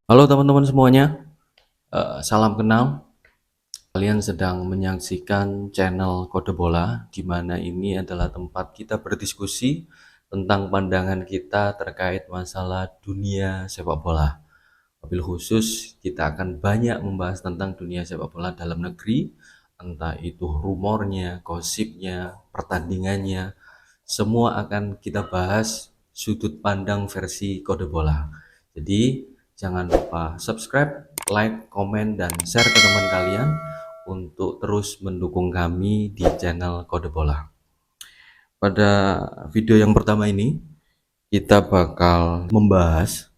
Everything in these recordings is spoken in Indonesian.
Halo teman-teman semuanya, salam kenal. Kalian sedang menyaksikan channel Kode Bola, di mana ini adalah tempat kita berdiskusi tentang pandangan kita terkait masalah dunia sepak bola. Wabil khusus, kita akan banyak membahas tentang dunia sepak bola dalam negeri, entah itu rumornya, gosipnya, pertandingannya, semua akan kita bahas sudut pandang versi Kode Bola. Jadi, jangan lupa subscribe, like, komen, dan share ke teman kalian untuk terus mendukung kami di channel Kode Bola. Pada video yang pertama ini, kita bakal membahas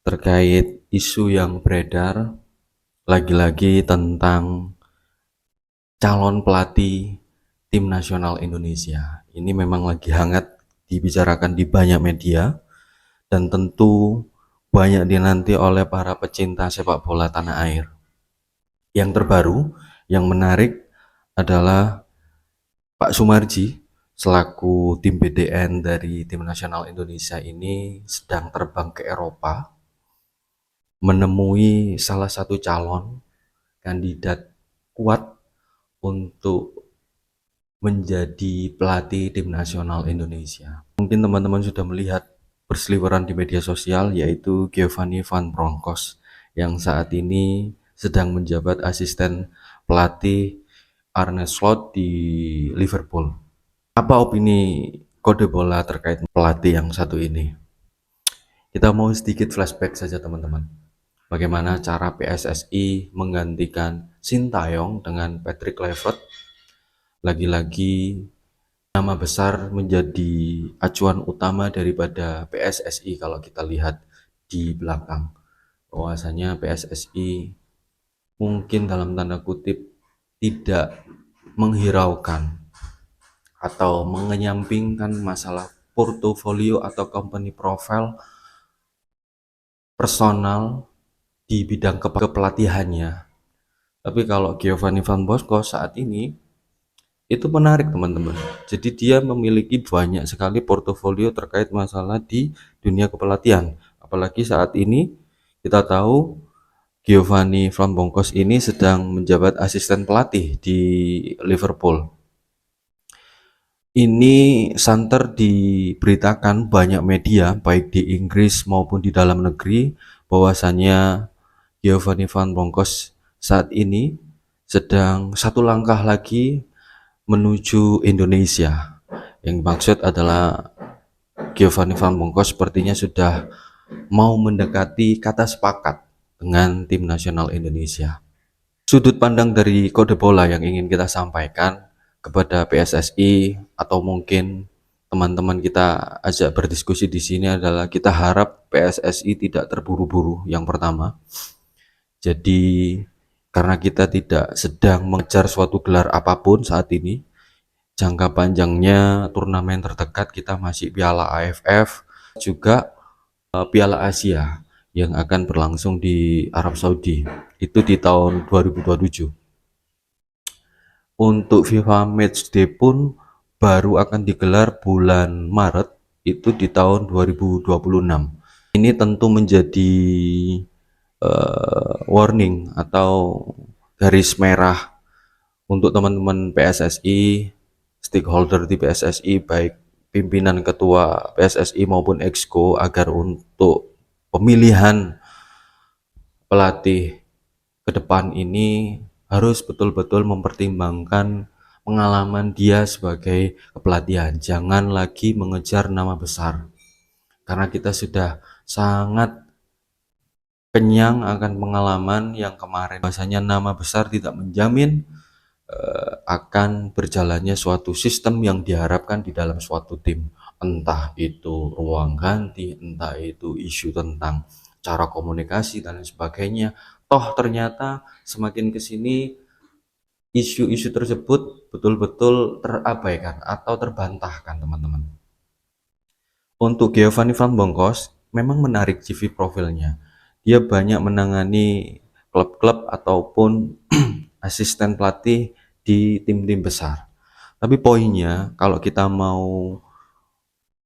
terkait isu yang beredar lagi-lagi tentang calon pelatih tim nasional Indonesia. Ini memang lagi hangat dibicarakan di banyak media dan tentu banyak dinanti oleh para pecinta sepak bola tanah air. Yang terbaru, yang menarik adalah Pak Sumarji selaku tim BDN dari tim nasional Indonesia ini sedang terbang ke Eropa menemui salah satu calon kandidat kuat untuk menjadi pelatih tim nasional Indonesia. Mungkin teman-teman sudah melihat berseliweran di media sosial, yaitu Giovanni Van Bronckhorst yang saat ini sedang menjabat asisten pelatih Arne Slot di Liverpool. Apa opini Kode Bola terkait pelatih yang satu ini? Kita mau sedikit flashback saja teman-teman. Bagaimana cara PSSI menggantikan Sintayong dengan Patrick Kluivert. Lagi-lagi nama besar menjadi acuan utama daripada PSSI kalau kita lihat di belakang. Bahwasanya PSSI mungkin dalam tanda kutip tidak menghiraukan atau mengenyampingkan masalah portofolio atau company profile personal di bidang kepelatihannya. Tapi kalau Giovanni Van Bronckhorst saat ini itu menarik teman-teman. Jadi dia memiliki banyak sekali portofolio terkait masalah di dunia kepelatihan. Apalagi saat ini kita tahu Giovanni Van Bronckhorst ini sedang menjabat asisten pelatih di Liverpool. Ini santer diberitakan banyak media baik di Inggris maupun di dalam negeri bahwasannya Giovanni Van Bronckhorst saat ini sedang satu langkah lagi menuju Indonesia. Yang maksud adalah Giovanni Van Bronckhorst sepertinya sudah mau mendekati kata sepakat dengan tim nasional Indonesia. Sudut pandang dari Kode Bola yang ingin kita sampaikan kepada PSSI atau mungkin teman-teman kita ajak berdiskusi di sini adalah kita harap PSSI tidak terburu-buru yang pertama. Jadi karena kita tidak sedang mengejar suatu gelar apapun saat ini, jangka panjangnya turnamen terdekat kita masih Piala AFF, juga Piala Asia yang akan berlangsung di Arab Saudi. Itu di tahun 2027. Untuk FIFA Matchday pun baru akan digelar bulan Maret, itu di tahun 2026. Ini tentu menjadi warning atau garis merah untuk teman-teman PSSI, stakeholder di PSSI, baik pimpinan ketua PSSI maupun Exco, agar untuk pemilihan pelatih ke depan ini harus betul-betul mempertimbangkan pengalaman dia sebagai kepelatihan. Jangan lagi mengejar nama besar, karena kita sudah sangat kenyang akan pengalaman yang kemarin. Bahasanya nama besar tidak menjamin akan berjalannya suatu sistem yang diharapkan di dalam suatu tim, entah itu ruang ganti, entah itu isu tentang cara komunikasi dan lain sebagainya. Toh ternyata semakin kesini isu-isu tersebut betul-betul terabaikan atau terbantahkan teman-teman. Untuk Giovanni Van Bronckhorst memang menarik CV profilnya. Dia banyak menangani klub-klub ataupun asisten pelatih di tim-tim besar. Tapi poinnya, kalau kita mau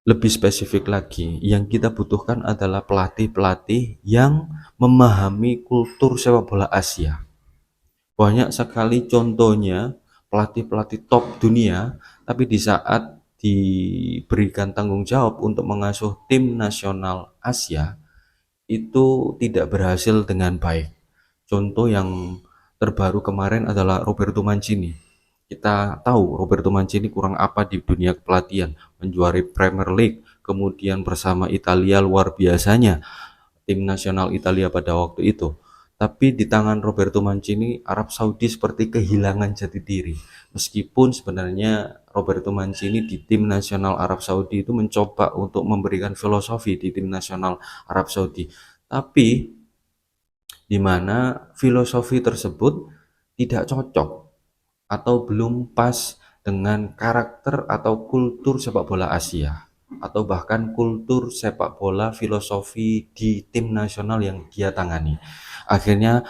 Lebih spesifik lagi, yang kita butuhkan adalah pelatih-pelatih yang memahami kultur sepak bola Asia. Banyak sekali contohnya pelatih-pelatih top dunia, tapi di saat diberikan tanggung jawab untuk mengasuh tim nasional Asia, itu tidak berhasil dengan baik. Contoh yang terbaru kemarin adalah Roberto Mancini. Kita tahu Roberto Mancini kurang apa di dunia kepelatihan, menjuarai Premier League, kemudian bersama Italia luar biasanya, tim nasional Italia pada waktu itu. Tapi di tangan Roberto Mancini, Arab Saudi seperti kehilangan jati diri. Meskipun sebenarnya Roberto Mancini di tim nasional Arab Saudi itu mencoba untuk memberikan filosofi di tim nasional Arab Saudi. Tapi di mana filosofi tersebut tidak cocok atau belum pas dengan karakter atau kultur sepak bola Asia, atau bahkan kultur sepak bola filosofi di tim nasional yang dia tangani. Akhirnya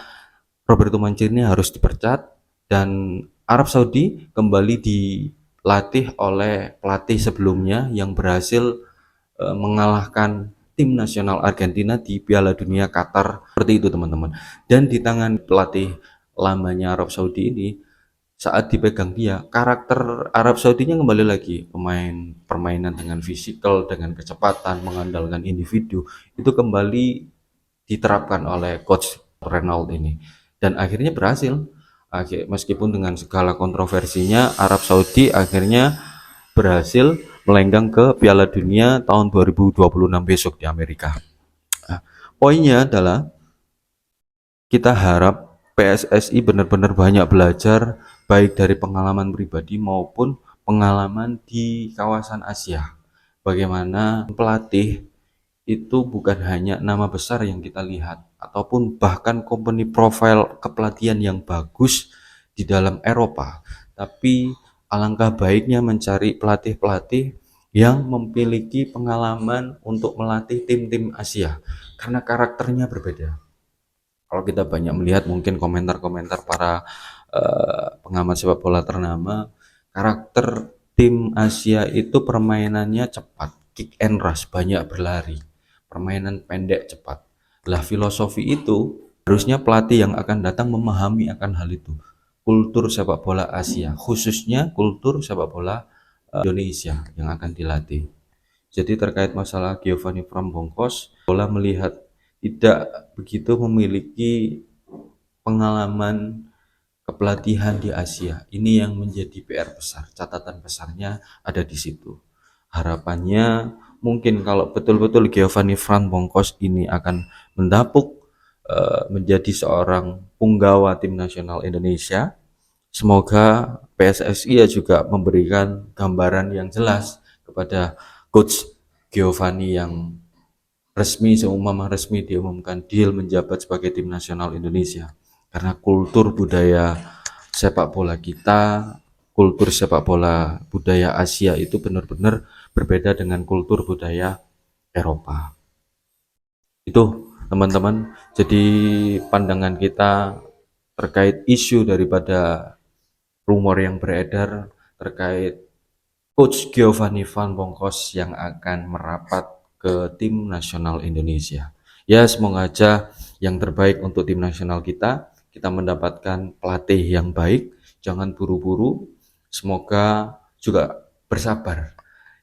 Roberto Mancini harus dipecat dan Arab Saudi kembali dilatih oleh pelatih sebelumnya yang berhasil mengalahkan tim nasional Argentina di Piala Dunia Qatar. Seperti itu teman-teman. Dan di tangan pelatih lamanya Arab Saudi ini, saat dipegang dia, karakter Arab Saudinya kembali lagi, permainan dengan fisikal, dengan kecepatan, mengandalkan individu, itu kembali diterapkan oleh coach Renault ini, dan akhirnya berhasil. Meskipun dengan segala kontroversinya, Arab Saudi akhirnya berhasil melenggang ke Piala Dunia tahun 2026 besok di Amerika. Nah, poinnya adalah kita harap PSSI benar-benar banyak belajar baik dari pengalaman pribadi maupun pengalaman di kawasan Asia. Bagaimana pelatih itu bukan hanya nama besar yang kita lihat, ataupun bahkan company profile kepelatihan yang bagus di dalam Eropa, tapi alangkah baiknya mencari pelatih-pelatih yang memiliki pengalaman untuk melatih tim-tim Asia, karena karakternya berbeda. Kalau kita banyak melihat mungkin komentar-komentar para pengamat sepak bola ternama, karakter tim Asia itu permainannya cepat, kick and rush, banyak berlari, permainan pendek cepat. Lah filosofi itu harusnya pelatih yang akan datang memahami akan hal itu. Kultur sepak bola Asia, khususnya kultur sepak bola Indonesia yang akan dilatih. Jadi terkait masalah Giovanni Frambongkos, bola melihat tidak begitu memiliki pengalaman kepelatihan di Asia. Ini yang menjadi PR besar, catatan besarnya ada di situ. Harapannya mungkin kalau betul-betul Giovanni Frambongkos ini akan mendapuk menjadi seorang punggawa tim nasional Indonesia, semoga PSSI juga memberikan gambaran yang jelas kepada Coach Giovanni yang seumama resmi diumumkan deal menjabat sebagai tim nasional Indonesia, karena kultur budaya sepak bola kita, kultur sepak bola budaya Asia itu benar-benar berbeda dengan kultur budaya Eropa. Itu teman-teman, jadi pandangan kita terkait isu daripada rumor yang beredar terkait Coach Giovanni Frambongkos yang akan merapat ke tim nasional Indonesia. Ya, semoga aja yang terbaik untuk tim nasional kita mendapatkan pelatih yang baik, jangan buru-buru, semoga juga bersabar.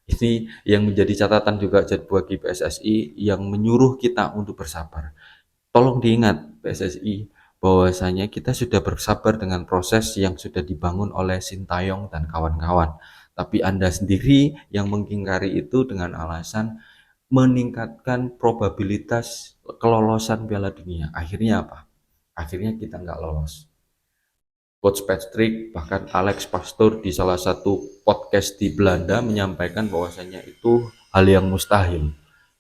Ini yang menjadi catatan juga bagi PSSI yang menyuruh kita untuk bersabar. Tolong diingat PSSI bahwasanya kita sudah bersabar dengan proses yang sudah dibangun oleh Sintayong dan kawan-kawan. Tapi Anda sendiri yang mengingkari itu dengan alasan meningkatkan probabilitas kelolosan Piala Dunia. Akhirnya apa? Akhirnya kita nggak lolos. Coach Patrick, bahkan Alex Pastoor di salah satu podcast di Belanda menyampaikan bahwasanya itu hal yang mustahil.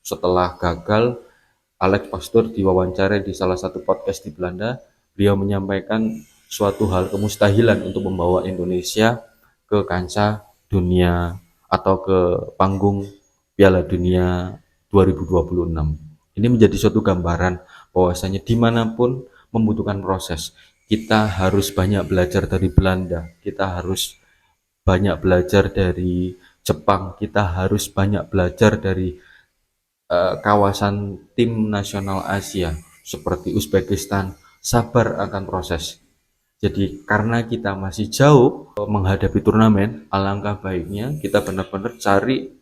Setelah gagal, Alex Pastoor diwawancara di salah satu podcast di Belanda, beliau menyampaikan suatu hal kemustahilan untuk membawa Indonesia ke kancah dunia atau ke panggung Piala Dunia 2026. Ini menjadi suatu gambaran bahwasanya dimanapun membutuhkan proses. Kita harus banyak belajar dari Belanda, kita harus banyak belajar dari Jepang, kita harus banyak belajar dari kawasan tim nasional Asia seperti Uzbekistan. Sabar akan proses. Jadi karena kita masih jauh menghadapi turnamen, alangkah baiknya kita benar-benar cari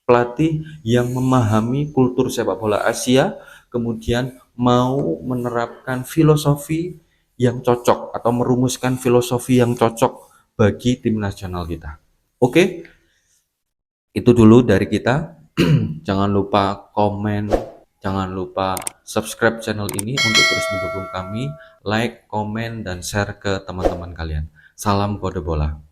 pelatih yang memahami kultur sepak bola Asia, kemudian mau menerapkan filosofi yang cocok atau merumuskan filosofi yang cocok bagi tim nasional kita. Oke, itu dulu dari kita. Jangan lupa komen, jangan lupa subscribe channel ini untuk terus mendukung kami, like, komen, dan share ke teman-teman kalian. Salam kode bola.